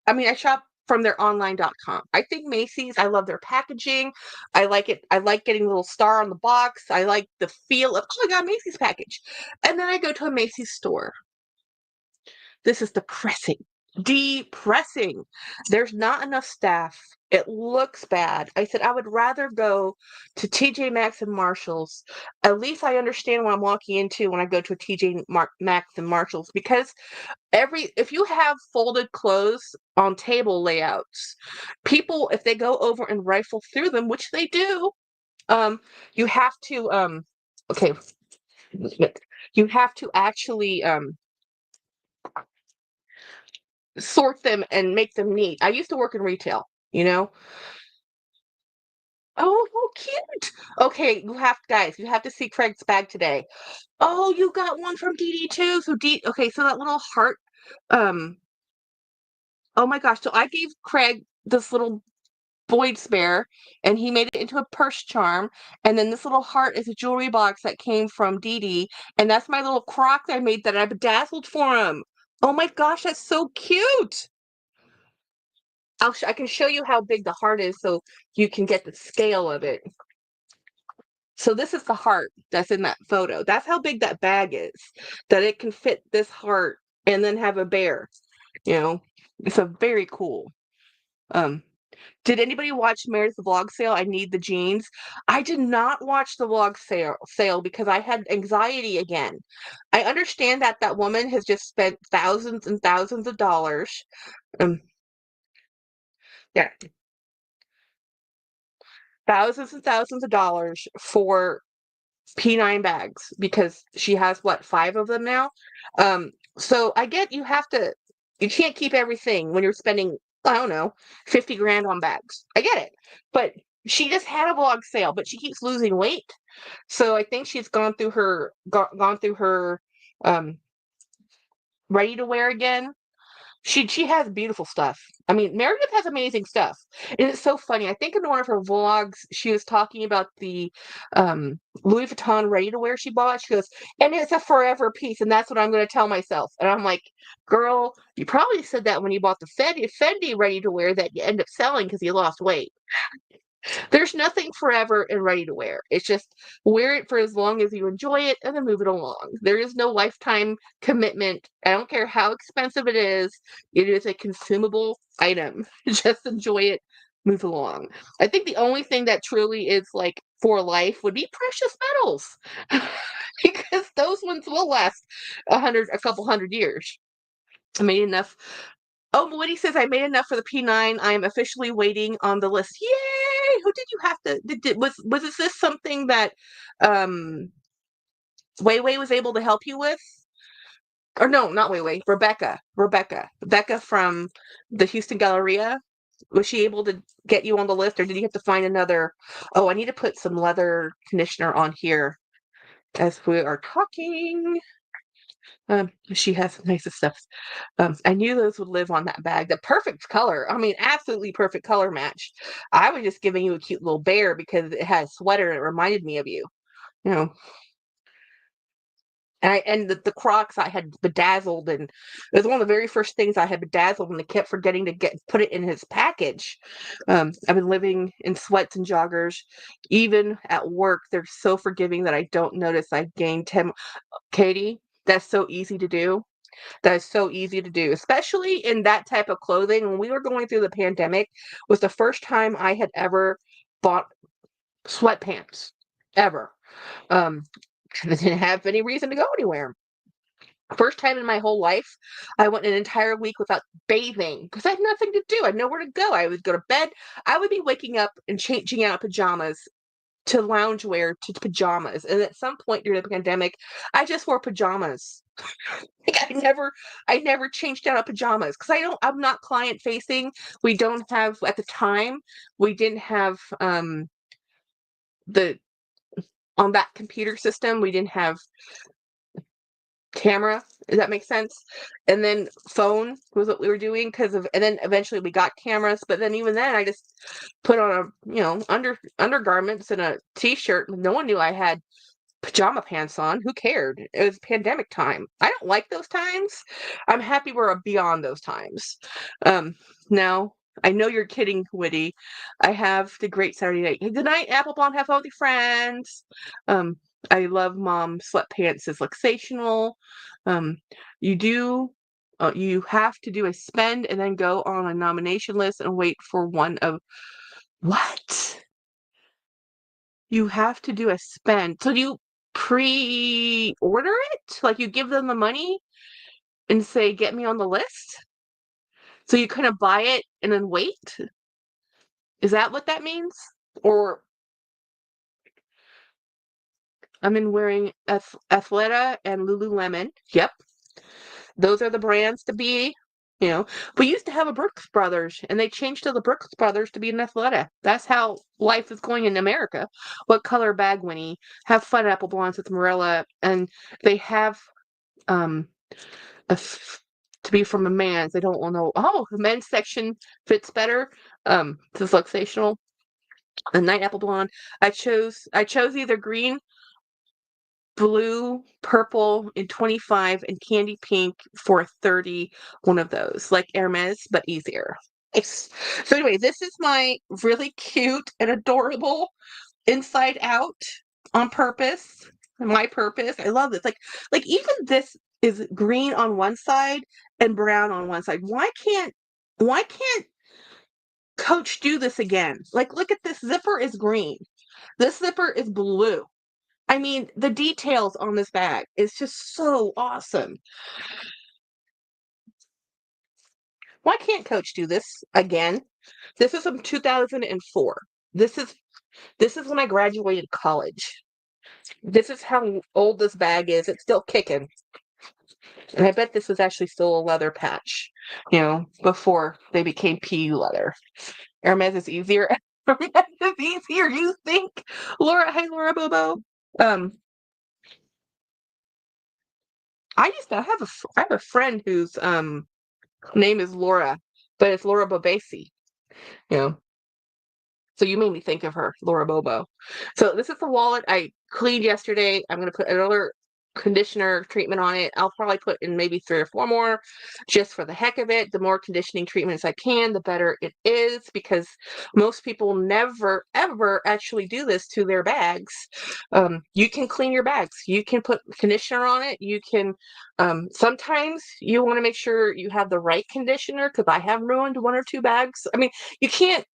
I mean, I shop from their online.com. I think Macy's, I love their packaging. I like it. I like getting a little star on the box. I like the feel of, oh, I got a Macy's package. And then I go to a Macy's store. This is depressing. Depressing. There's not enough staff It looks bad. I said, I would rather go to TJ Maxx and Marshalls. At least I understand what I'm walking into when I go to a Maxx and Marshalls because if you have folded clothes on table layouts, people, if they go over and rifle through them, which they do, um, you have to, okay, you have to actually, sort them and make them neat. I used to work in retail, you know? Oh, how cute. Okay, guys, you have to see Craig's bag today. Oh, you got one from DD too. Okay, so that little heart, um, oh my gosh. So I gave Craig this little Boyd spare and he made it into a purse charm. And then this little heart is a jewelry box that came from Dee, and that's my little crock I made that I bedazzled for him. Oh my gosh, that's so cute. I can show you how big the heart is so you can get the scale of it. So this is the heart that's in that photo. That's how big that bag is, that it can fit this heart and then have a bear, you know? It's a very cool. Um, did anybody watch Mary's vlog sale? I need the jeans. I did not watch the vlog sale because I had anxiety again. I understand that that woman has just spent thousands and thousands of dollars. Um, yeah, thousands and thousands of dollars for P9 bags because she has what, 5 of them now? So I get you can't keep everything when you're spending, I don't know, 50 grand on bags. I get it. But she just had a vlog sale, but she keeps losing weight. So I think she's gone through her um ready to wear again. She has beautiful stuff. I mean, Meredith has amazing stuff. And it's so funny. I think in one of her vlogs, she was talking about the Louis Vuitton ready-to-wear she bought. She goes, and it's a forever piece, and that's what I'm going to tell myself. And I'm like, girl, you probably said that when you bought the Fendi ready-to-wear that you end up selling because you lost weight. There's nothing forever and ready to wear. It's just wear it for as long as you enjoy it and then move it along. There is no lifetime commitment. I don't care how expensive it is a consumable item. Just enjoy it, move along. I think the only thing that truly is like for life would be precious metals. Because those ones will last a couple hundred years. I made enough. Oh, Woody says I made enough for the P9. I am officially waiting on the list. Yay! Who did you have to? Was this something that Weiwei was able to help you with? Or no, not Weiwei. Rebecca from the Houston Galleria. Was she able to get you on the list, or did you have to find another? Oh, I need to put some leather conditioner on here as we are talking. She has the nicest stuff. I knew those would live on that bag. The perfect color. I mean, absolutely perfect color match. I was just giving you a cute little bear because it had a sweater and it reminded me of you. You know, and the Crocs I had bedazzled, and it was one of the very first things I had bedazzled, and I kept forgetting to put it in his package. I've been living in sweats and joggers. Even at work, they're so forgiving that I don't notice I gained 10. Katie, that's so easy to do. That is so easy to do, especially in that type of clothing. When we were going through the pandemic, was the first time I had ever bought sweatpants, ever. Um, I didn't have any reason to go anywhere. First time in my whole life, I went an entire week without bathing because I had nothing to do. I had nowhere to go. I would go to bed. I would be waking up and changing out of pajamas to loungewear to pajamas. And at some point during the pandemic, I just wore pajamas. Like I never changed out of pajamas because I'm not client facing. We don't have at the time, we didn't have the on that computer system, we didn't have camera. Does that make sense? And then phone was what we were doing and then eventually we got cameras, but then even then I just put on undergarments and a t-shirt. No one knew I had pajama pants on. Who cared? It was pandemic time. I don't like those times. I'm happy we're beyond those times. Um, Now I know you're kidding, Witty. I have the great Saturday night. Good night, Applebaum. Have fun with your friends. I love Mom Sweatpants is luxational. Um, you do. You have to do a spend and then go on a nomination list and wait for one of what? You have to do a spend. So do you pre-order it? Like you give them the money and say, get me on the list? So you kind of buy it and then wait? Is that what that means? Or I'm in wearing Athleta and Lululemon. Yep. Those are the brands to be. You know, we used to have a Brooks Brothers, and they changed to the Brooks Brothers to be an Athleta. That's how life is going in America. What color bag, Winnie? Have fun, apple blondes with Marilla, and they have um a to be from a man's. They don't know. Oh, the men's section fits better. This is luxational. A night apple blonde. I chose either green, blue, purple in 25, and candy pink for 30. One of those, like Hermes, but easier. Nice. So anyway, this is my really cute and adorable inside out on purpose. My purpose. I love this. Like even this is green on one side and brown on one side. Why can't Coach do this again? Like look at this zipper is green. This zipper is blue. I mean, the details on this bag is just so awesome. Why can't Coach do this again? This is from 2004. This is this is when I graduated college. This is how old this bag is. It's still kicking. And I bet this was actually still a leather patch, before they became PU leather. Hermes is easier. Hermes is easier, you think? Laura, hi Laura Bobo. Um, I have a friend whose name is Laura, but it's Laura Bobesi, you know. So you made me think of her, Laura Bobo. So this is the wallet I cleaned yesterday. I'm going to put another conditioner treatment on it. I'll probably put in maybe 3 or 4 more just for the heck of it. The more conditioning treatments I can, the better it is because most people never, ever actually do this to their bags. You can clean your bags. You can put conditioner on it. You can, sometimes you want to make sure you have the right conditioner because I have ruined 1 or 2 bags. I mean, you can't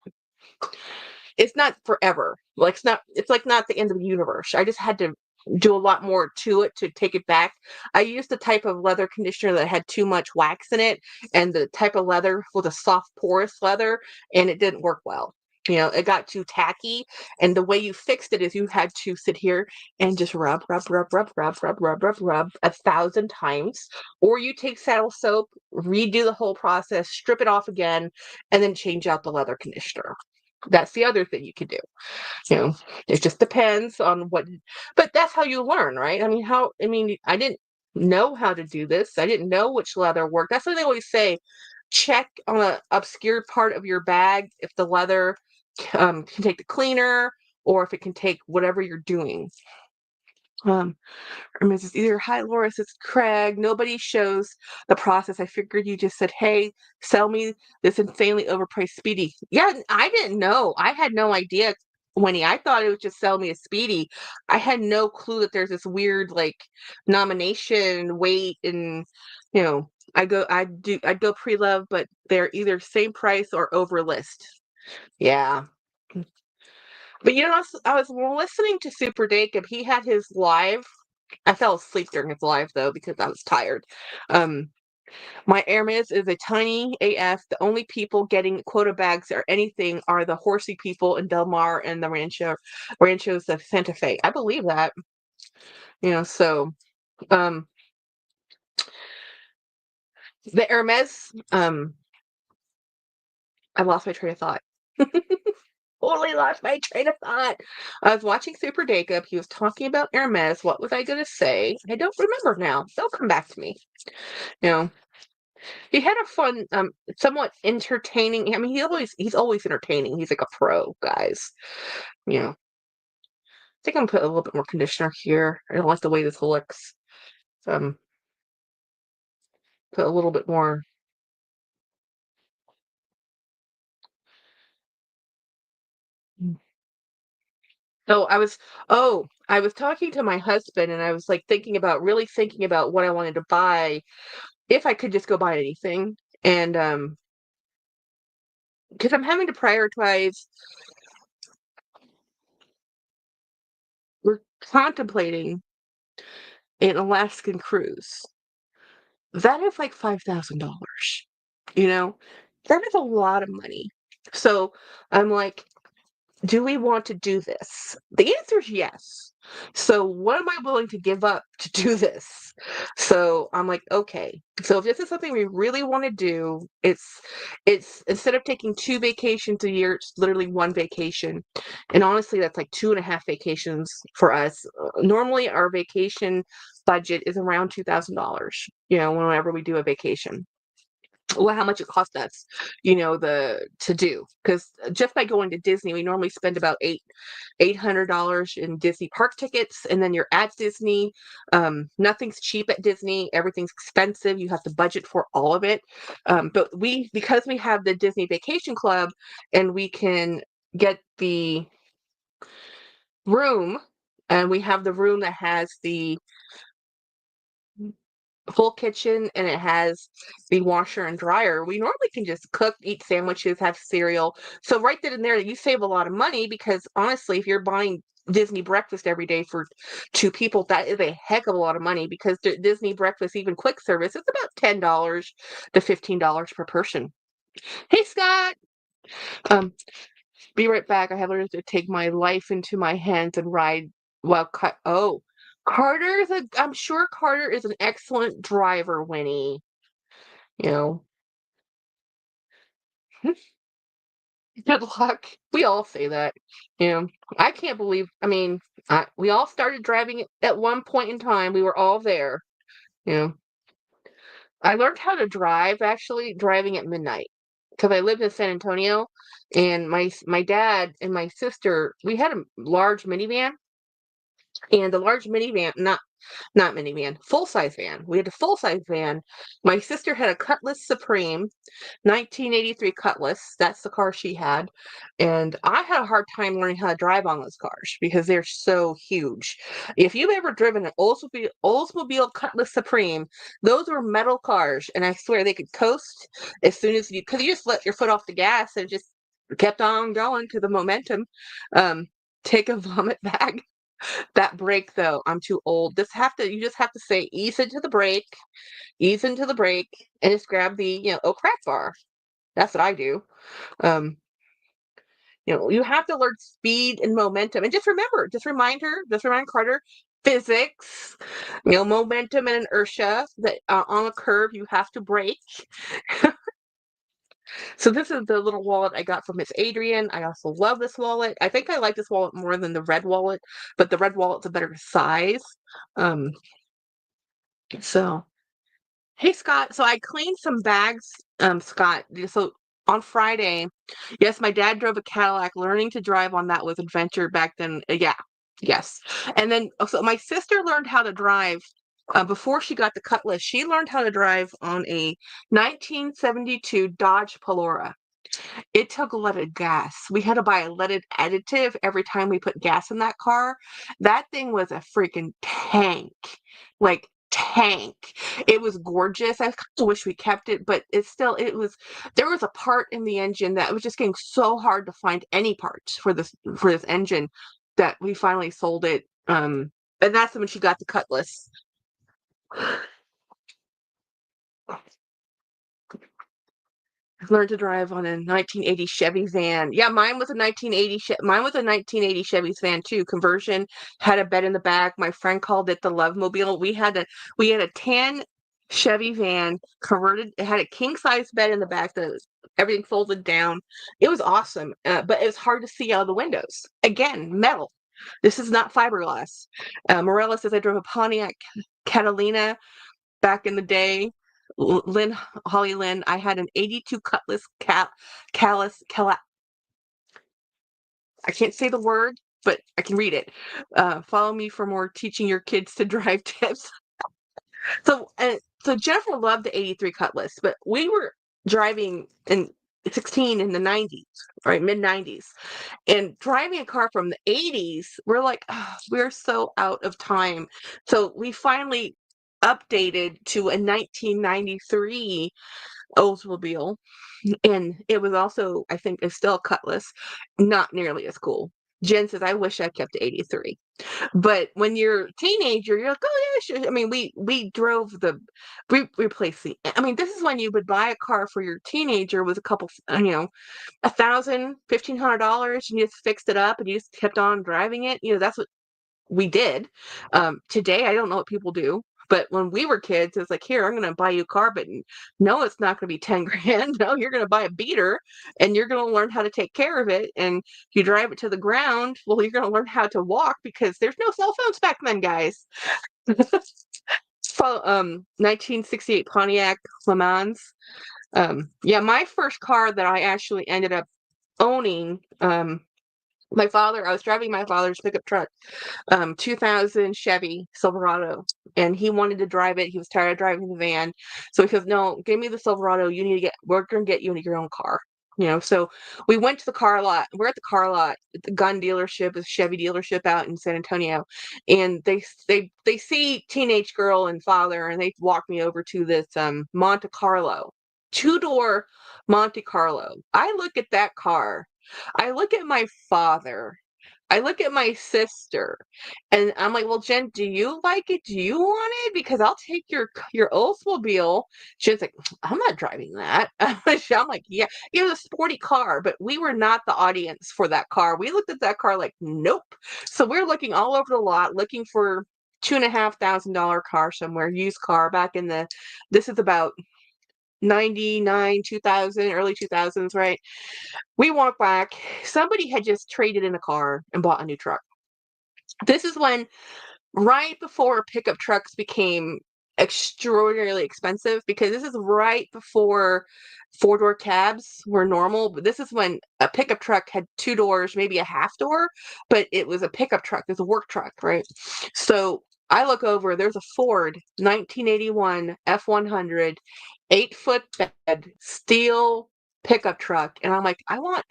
it's not forever. Like it's like not the end of the universe. I just had to do a lot more to it to take it back. I used the type of leather conditioner that had too much wax in it and the type of leather with a soft porous leather and it didn't work well. It got too tacky and the way you fixed it is you had to sit here and just rub 1,000 times or you take saddle soap, redo the whole process, strip it off again and then change out the leather conditioner. That's the other thing you could do. You know, it just depends on but that's how you learn, right? I didn't know how to do this. I didn't know which leather worked. That's what they always say. Check on an obscure part of your bag if the leather can take the cleaner or if it can take whatever you're doing. Or Mrs. Either, hi Laura, it's Craig. Nobody shows the process. I figured you just said, hey, sell me this insanely overpriced Speedy. Yeah, I didn't know. I had no idea, Winnie. I thought it was just sell me a Speedy. I had no clue that there's this weird like nomination wait and I'd go pre-love, but they're either same price or over list. Yeah. But I was listening to Super Dacob. He had his live. I fell asleep during his live though because I was tired. Um, my Hermes is a tiny AF. The only people getting quota bags or anything are the horsey people in Del Mar and the ranchos of Santa Fe. I believe that. So um, the Hermes. I lost my train of thought. Totally lost my train of thought. I was watching Super Dacob. He was talking about Hermes. What was I going to say? I don't remember now. They'll come back to me. You know, he had a fun, somewhat entertaining. I mean, he's always entertaining. He's like a pro, guys. I think I'm gonna put a little bit more conditioner here. I don't like the way this looks. Um, put a little bit more. Oh, I was talking to my husband and I was like really thinking about what I wanted to buy if I could just go buy anything. And because I'm having to prioritize, we're contemplating an Alaskan cruise. That is like $5,000. You know, that is a lot of money. So I'm like, do we want to do this? The answer is yes. So what am I willing to give up to do this? So I'm like, okay. So if this is something we really want to do, it's instead of taking 2 vacations a year, it's literally 1 vacation. And honestly, that's like 2.5 vacations for us. Normally our vacation budget is around $2,000, whenever we do a vacation. Well, how much it cost us, to do. Because just by going to Disney, we normally spend about $800 in Disney park tickets, and then you're at Disney. Nothing's cheap at Disney. Everything's expensive. You have to budget for all of it. But because we have the Disney Vacation Club, and we can get the room, and we have the room that has the full kitchen and it has the washer and dryer. We normally can just cook, eat sandwiches, have cereal. So right then and there, you save a lot of money because honestly, if you're buying Disney breakfast every day for 2 people, that is a heck of a lot of money because Disney breakfast, even quick service, is about $10 to $15 per person. Hey, Scott. Um, be right back. I have learned to take my life into my hands and ride while I'm sure Carter is an excellent driver, Winnie. You know, good luck. We all say that. I can't believe, I mean, we all started driving it at one point in time. We were all there. You know, I learned how to drive actually driving at midnight because I lived in San Antonio, and my dad and my sister, we had a large minivan, and the large minivan, not minivan, full size van. We had a full size van. My sister had a Cutlass Supreme, 1983 Cutlass. That's the car she had. And I had a hard time learning how to drive on those cars because they're so huge. If you've ever driven an Oldsmobile Cutlass Supreme, those were metal cars. And I swear they could coast as soon as because you just let your foot off the gas and just kept on going to the momentum. Take a vomit bag. That brake though, I'm too old. You just have to say ease into the brake, and just grab the, oh crap bar. That's what I do. Um, you have to learn speed and momentum. And just remind Carter, physics, momentum and inertia, that on a curve you have to brake. So this is the little wallet I got from Miss Adrian. I also love this wallet. I think I like this wallet more than the red wallet, but the red wallet's a better size. Um, so hey, Scott. So I cleaned some bags, Scott. So on Friday, yes, my dad drove a Cadillac. Learning to drive on that was adventure back then. Yeah, yes. And then so my sister learned how to drive before she got the Cutlass. She learned how to drive on a 1972 Dodge Palora. It took leaded gas. We had to buy a leaded additive every time we put gas in that car. That thing was a freaking tank. Like tank. It was gorgeous. I kind of wish we kept it, but there was a part in the engine that was just getting so hard to find any parts for this engine that we finally sold it. And that's when she got the Cutlass. Learned to drive on a 1980 Chevy van. Yeah, mine was a 1980 Chevy van too. Conversion, had a bed in the back. My friend called it the Love Mobile. We had a tan Chevy van converted. It had a king size bed in the back that was everything folded down. It was awesome, but it was hard to see out of the windows. Again, metal. This is not fiberglass. Morella says I drove a Pontiac Catalina back in the day. Holly Lynn, I had an 82 Cutlass I can't say the word, but I can read it. Follow me for more teaching your kids to drive tips. So Jennifer loved the 83 Cutlass, but we were driving in 16 in the 90s, right, mid 90s, and driving a car from the 80s, we're like, oh, we're so out of time. So we finally updated to a 1993 Oldsmobile, and it was also, I think, it's still Cutlass, not nearly as cool. Jen says, "I wish I kept the 83." But when you're a teenager, you're like, "Oh, yeah, sure." I mean, we drove we replaced I mean, this is when you would buy a car for your teenager with a couple, $1,000, $1,500, and you just fixed it up and you just kept on driving it. That's what we did. Today, I don't know what people do. But when we were kids, it's like, here, I'm going to buy you a car, but no, it's not going to be 10 grand. No, you're going to buy a beater and you're going to learn how to take care of it. And you drive it to the ground. Well, you're going to learn how to walk because there's no cell phones back then, guys. So, 1968 Pontiac Le Mans. Yeah, my first car that I actually ended up owning, I was driving my father's pickup truck, 2000 Chevy Silverado, and he wanted to drive it. He was tired of driving the van. So he says, "No, give me the Silverado. We're going to get you your own car." So we went to the car lot. We're at the car lot, at the gun dealership, a Chevy dealership out in San Antonio. And they see teenage girl and father, and they walk me over to this Monte Carlo, two-door Monte Carlo. I look at that car. I look at my father. I look at my sister, and I'm like, "Well, Jen, do you like it? Do you want it? Because I'll take your Oldsmobile." She's like, "I'm not driving that." I'm like, "Yeah, it was a sporty car, but we were not the audience for that car." We looked at that car like, "Nope." So we're looking all over the lot, looking for $2,500 car somewhere, used car back in this is about 99, 2000, early 2000s, right? We walk back. Somebody had just traded in a car and bought a new truck. This is when, right before pickup trucks became extraordinarily expensive, because this is right before four-door cabs were normal. But this is when a pickup truck had two doors, maybe a half door, but it was a pickup truck. It's a work truck, right? So I look over, there's a Ford 1981 F100, 8-foot bed, steel pickup truck. And I'm like, "I want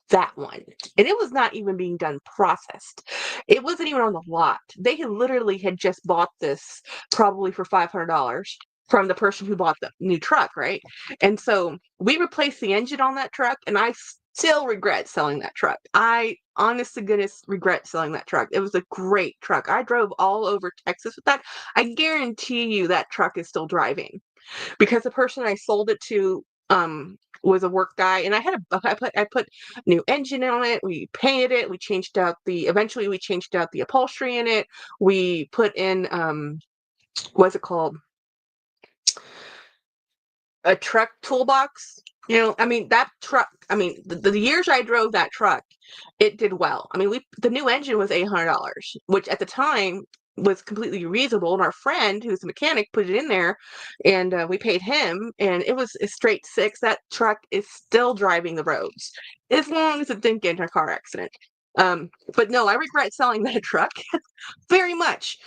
that one." And it was not even being done processed. It wasn't even on the lot. They had just bought this probably for $500 from the person who bought the new truck, right? And so we replaced the engine on that truck, and I still regret selling that truck. I, honest to goodness, regret selling that truck. It was a great truck. I drove all over Texas with that. I guarantee you that truck is still driving, because the person I sold it to was a work guy, and I put new engine on it. We painted it. Eventually we changed out the upholstery in it. We put in what's it called? A truck toolbox. I mean, that truck, I mean, the years I drove that truck, it did well. I mean, the new engine was $800, which at the time was completely reasonable. And our friend, who's a mechanic, put it in there, and we paid him, and it was a straight six. That truck is still driving the roads, as long as it didn't get in a car accident. But no, I regret selling that truck very much.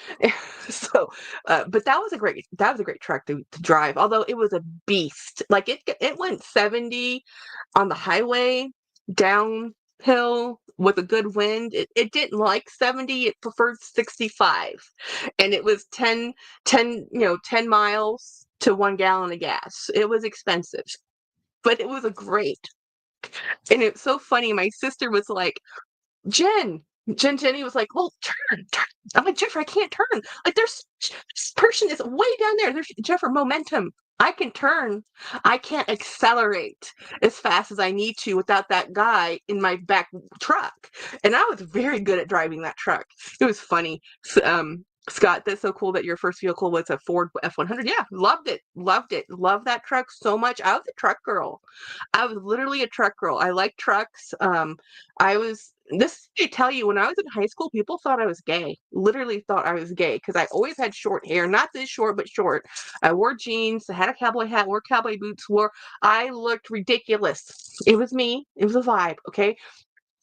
So, but that was a great truck to drive. Although it was a beast. Like it went 70 on the highway downhill with a good wind. It didn't like 70. It preferred 65, and it was 10 miles to 1 gallon of gas. It was expensive, but it was a great. And it's so funny. My sister was like, Jen. Jenny was like, "Well, turn." I'm like, "Jennifer, I can't turn. Like, this person is way down there. There's Jennifer, momentum. I can turn. I can't accelerate as fast as I need to without that guy in my back truck." And I was very good at driving that truck. It was funny. Scott, that's so cool that your first vehicle was a Ford F100. Yeah, loved it. Loved it. Loved that truck so much. I was a truck girl. I was literally a truck girl. I like trucks. This I tell you, when I was in high school, people thought I was gay. Literally thought I was gay because I always had short hair, not this short, but short. I wore jeans, I had a cowboy hat, wore cowboy boots, I looked ridiculous. It was me. It was a vibe, okay?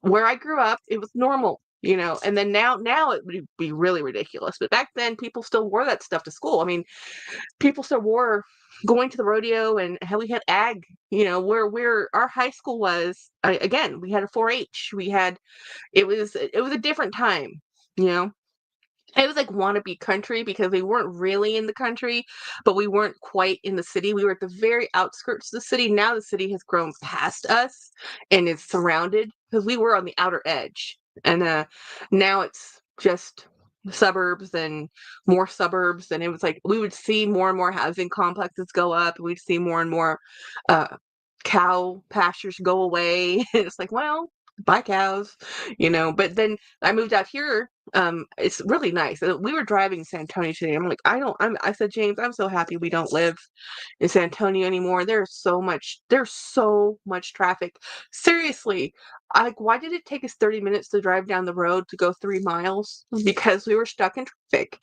Where I grew up, it was normal, and then now it would be really ridiculous. But back then, people still wore that stuff to school. I mean, people still wore going to the rodeo, and how we had ag, where our high school was. Again, we had a 4-H. It was a different time, you know. It was like wannabe country because we weren't really in the country, but we weren't quite in the city. We were at the very outskirts of the city. Now the city has grown past us and is surrounded because we were on the outer edge. And now it's just suburbs and more suburbs. And it was like we would see more and more housing complexes go up. And we'd see more and more uh, cow pastures go away. And it's like, well, bye cows, But then I moved out here. It's really nice. We were driving in San Antonio today. I'm like, I said, James, I'm so happy we don't live in San Antonio anymore. There's so much traffic. Seriously, why did it take us 30 minutes to drive down the road to go 3 miles? Because we were stuck in traffic.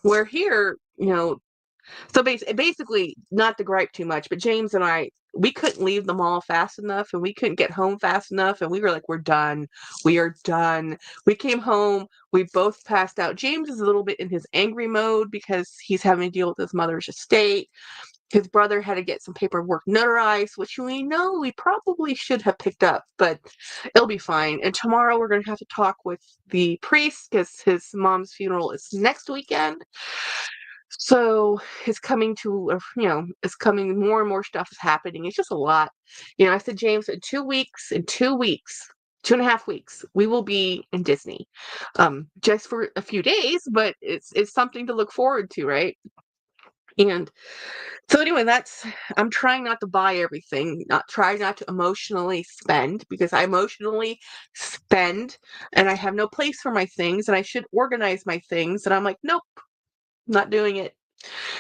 We're here, so basically, not to gripe too much, but James and I, we couldn't leave the mall fast enough and we couldn't get home fast enough. And we were like, we're done. We are done. We came home. We both passed out. James is a little bit in his angry mode because he's having to deal with his mother's estate. His brother had to get some paperwork notarized, which we probably should have picked up, but it'll be fine. And tomorrow we're going to have to talk with the priest because his mom's funeral is next weekend. So it's coming it's coming, more and more stuff is happening. It's just a lot. I said, James, in 2 weeks, 2.5 weeks, we will be in Disney. Just for a few days, but it's something to look forward to, right? And so anyway, I'm trying not to buy everything, try not to emotionally spend because I emotionally spend and I have no place for my things and I should organize my things. And I'm like, nope, not doing it.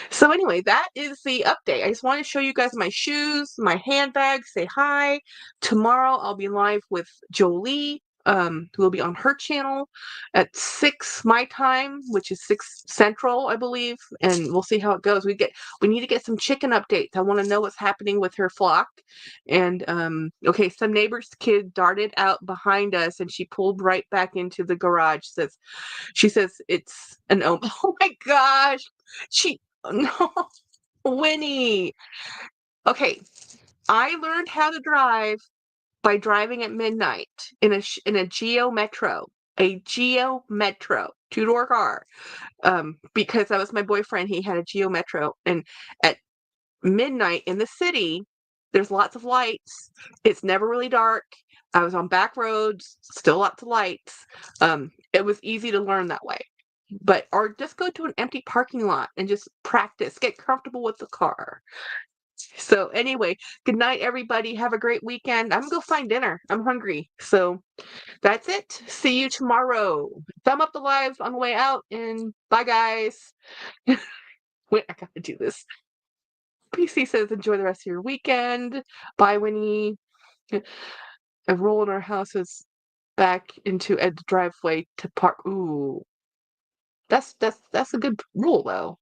So anyway, that is the update. I just want to show you guys my shoes, my handbag, say hi. Tomorrow I'll be live with Jolie, who will be on her channel at 6 my time, which is 6 Central, I believe, and we'll see how it goes. We need to get some chicken updates. I want to know what's happening with her flock. And okay, some neighbor's kid darted out behind us and she pulled right back into the garage. She says it's an omen. Oh my gosh. No, Winnie. Okay, I learned how to drive by driving at midnight in a Geo Metro, two-door car. Because that was my boyfriend. He had a Geo Metro, and at midnight in the city, there's lots of lights. It's never really dark. I was on back roads, still lots of lights. It was easy to learn that way. Or just go to an empty parking lot and just practice, get comfortable with the car. So anyway, good night, everybody. Have a great weekend. I'm gonna go find dinner. I'm hungry. So that's it. See you tomorrow. Thumb up the live on the way out and bye guys. Wait, I gotta do this. PC says enjoy the rest of your weekend. Bye, Winnie. A roll in our house is back into Ed's driveway to park. Ooh. That's a good rule though.